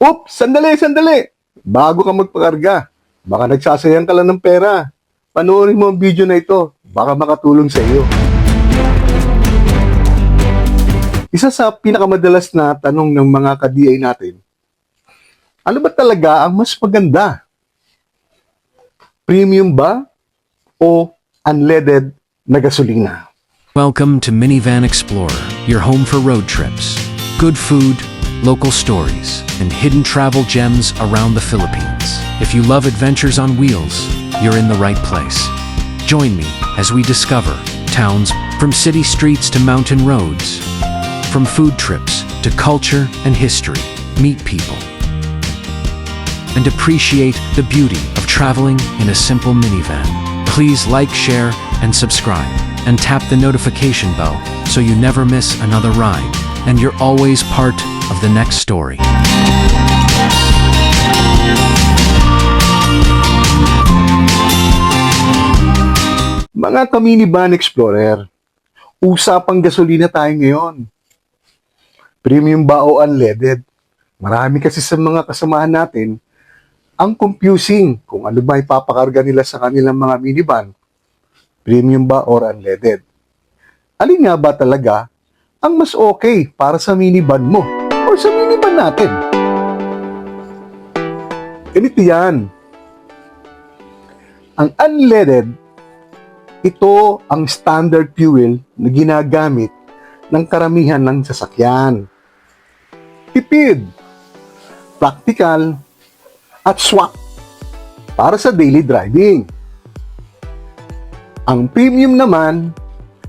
Oops! Sandali, sandali! Bago ka magpakarga, baka nagsasayang ka lang ng pera. Panoorin mo ang video na ito. Baka makatulong sa iyo. Isa sa pinakamadalas na tanong ng mga ka-DI natin, ano ba talaga ang mas maganda? Premium ba o unleaded na gasolina? Welcome to Minivan Explorer, your home for road trips. Good food, local stories, and hidden travel gems around the Philippines. If you love adventures on wheels, you're in the right place. Join me as we discover towns from city streets to mountain roads, from food trips to culture and history. Meet people and appreciate the beauty of traveling in a simple minivan. Please like, share, and subscribe, and tap the notification bell so you never miss another ride, and you're always part of the next story. Mga ka-Minivan Explorer, usapang gasolina tayo ngayon. Premium ba o unleaded? Marami kasi sa mga kasamahan natin ang confusing kung ano ba ipapakarga nila sa kanilang mga minivan. Premium ba or unleaded? Alin nga ba talaga ang mas okay para sa minivan mo or sa minivan natin? Ganito yan. Ang unleaded, ito ang standard fuel na ginagamit ng karamihan ng sasakyan. Tipid, practical, at swak para sa daily driving. Ang premium naman,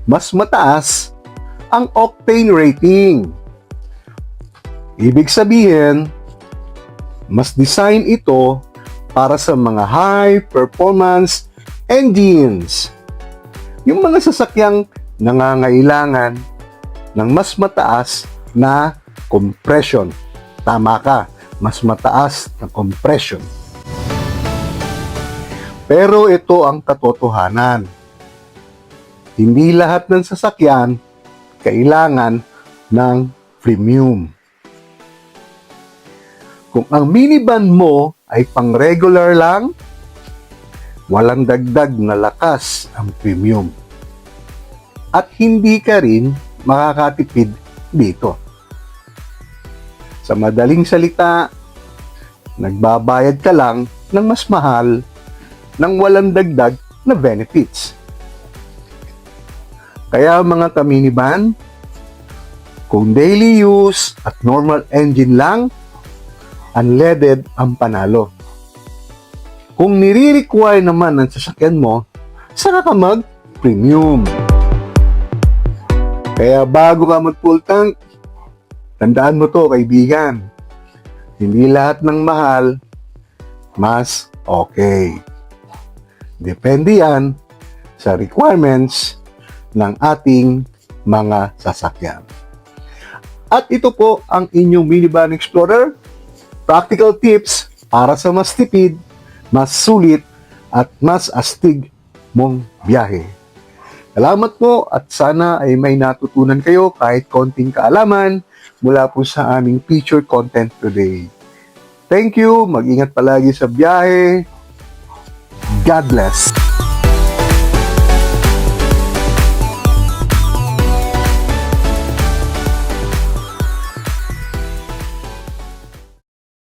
mas mataas ang octane rating. Ibig sabihin, mas design ito para sa mga high performance engines. Yung mga sasakyang nangangailangan ng mas mataas na compression. Tama ka, mas mataas na compression. Pero ito ang katotohanan. Hindi lahat ng sasakyan kailangan ng premium. Kung ang minivan mo ay pang-regular lang, walang dagdag na lakas ang premium. At hindi ka rin makakatipid dito. Sa madaling salita, nagbabayad ka lang ng mas mahal ng walang dagdag na benefits. Kaya mga ka-minivan, kung daily use at normal engine lang, unleaded ang panalo. Kung nire-require naman ng sasakyan mo, saka ka mag-premium. Kaya bago ka mag-full tank, tandaan mo to, kaibigan. Hindi lahat ng mahal, mas okay. Depende yan sa requirements ng ating mga sasakyan. At ito po ang inyong Minivan Explorer. Practical tips para sa mas tipid, mas sulit, at mas astig mong biyahe. Salamat po at sana ay may natutunan kayo kahit konting kaalaman mula po sa aming featured content today. Thank you, mag-ingat palagi sa biyahe. God bless.